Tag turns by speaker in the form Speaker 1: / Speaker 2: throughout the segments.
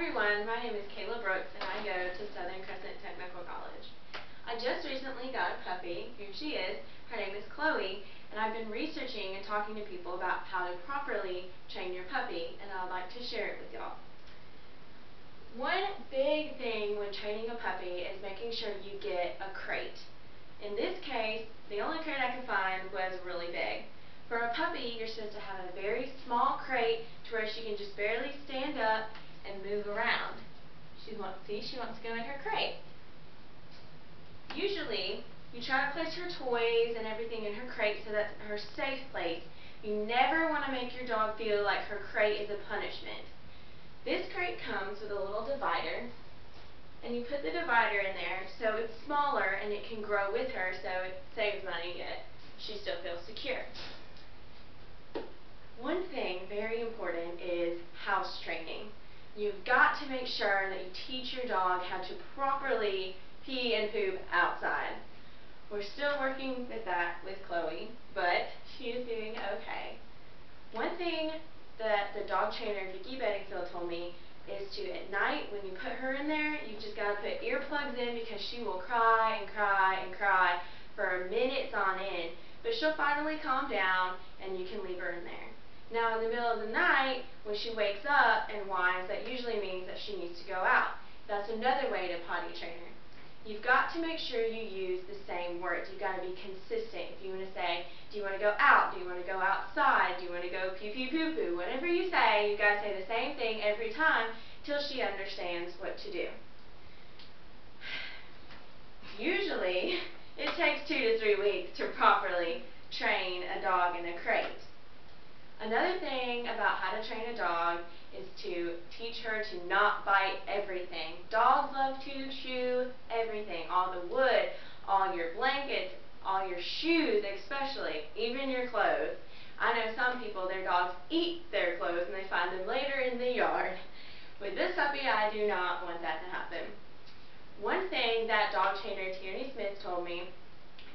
Speaker 1: everyone, my name is Kayla and I go to Southern Crescent Technical College. I just recently got a puppy. Here she is. Her name is Chloe, and I've been researching and talking to people about how to properly train your puppy, and I'd like to share it with y'all. One big thing when training a puppy is making sure you get a crate. In this case, the only crate I could find was really big. For a puppy, you're supposed to have a very small crate to where she can just barely stand up and move around. She wants to go in her crate. Usually, you try to place her toys and everything in her crate so that's her safe place. You never want to make your dog feel like her crate is a punishment. This crate comes with a little divider, and you put the divider in there so it's smaller and it can grow with her, so it saves money yet she still feels secure. One thing very important is house training. You've got to make sure that you teach your dog how to properly pee and poop outside. We're still working with that with Chloe, but she is doing okay. One thing that the dog trainer, Vicki Bedingfield, told me is to, at night, when you put her in there, you've just got to put earplugs in because she will cry and cry and cry for minutes on end. But she'll finally calm down and you can leave her in there. Now, in the middle of the night, when she wakes up and whines, that usually means that she needs to go out. That's another way to potty train her. You've got to make sure you use the same words. You've got to be consistent. If you want to say, do you want to go out? Do you want to go outside? Do you want to go pee-pee-poo-poo? Whatever you say, you've got to say the same thing every time till she understands what to do. Usually, it takes 2 to 3 weeks to properly train a dog in a crate. Another thing about how to train a dog is to teach her to not bite everything. Dogs love to chew everything, all the wood, all your blankets, all your shoes especially, even your clothes. I know some people, their dogs eat their clothes and they find them later in the yard. With this puppy, I do not want that to happen. One thing that dog trainer Tierney Smith told me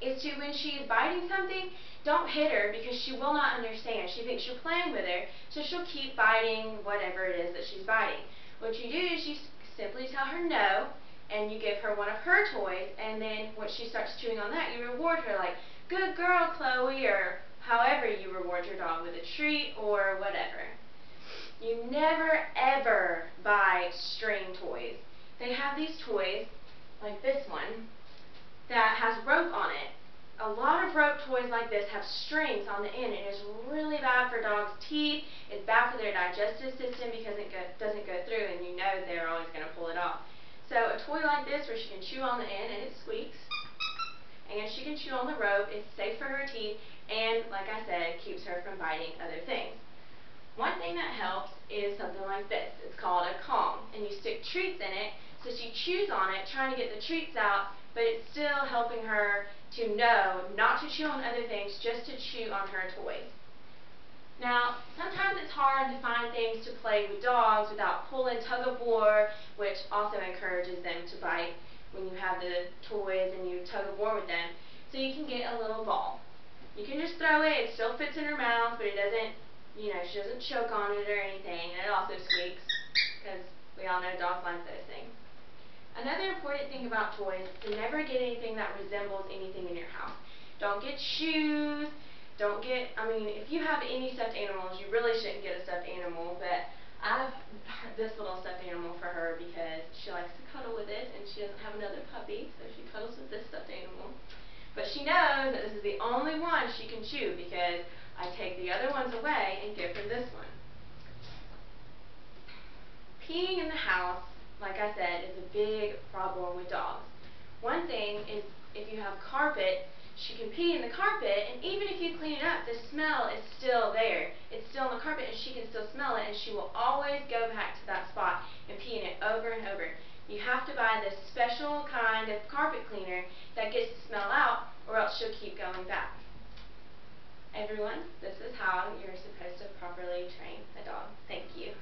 Speaker 1: is to, when she is biting something, don't hit her because she will not understand. She thinks you're playing with her, so she'll keep biting whatever it is that she's biting. What you do is you simply tell her no, and you give her one of her toys, and then when she starts chewing on that, you reward her like, good girl, Chloe, or however you reward your dog with a treat or whatever. You never, ever buy string toys. They have these toys, like this one, that has rope on it. A lot of rope toys like this have strings on the end, and it's really bad for dogs' teeth. It's bad for their digestive system because it doesn't go through, and you know they're always going to pull it off. So a toy like this where she can chew on the end, and it squeaks, and she can chew on the rope, it's safe for her teeth, and like I said, keeps her from biting other things. One thing that helps is something like this. It's called a Kong, and you stick treats in it, so she chews on it, trying to get the treats out, but it's still helping her to know not to chew on other things, just to chew on her toys. Now, sometimes it's hard to find things to play with dogs without pulling tug of war, which also encourages them to bite when you have the toys and you tug of war with them. So you can get a little ball. You can just throw it, it still fits in her mouth, but it doesn't, she doesn't choke on it or anything, and it also squeaks, because we all know dogs like those things. Another important thing about toys is to never get anything that resembles anything in your house. Don't get shoes, if you have any stuffed animals, you really shouldn't get a stuffed animal, but I've this little stuffed animal for her because she likes to cuddle with it, and she doesn't have another puppy, so she cuddles with this stuffed animal. But she knows that this is the only one she can chew because I take the other ones away and give her this one. Peeing in the house, like I said, is a big problem with dogs. One thing is if you have carpet, she can pee in the carpet, and even if you clean it up, the smell is still there. It's still in the carpet, and she can still smell it, and she will always go back to that spot and pee in it over and over. You have to buy this special kind of carpet cleaner that gets the smell out, or else she'll keep going back. Everyone, this is how you're supposed to properly train a dog. Thank you.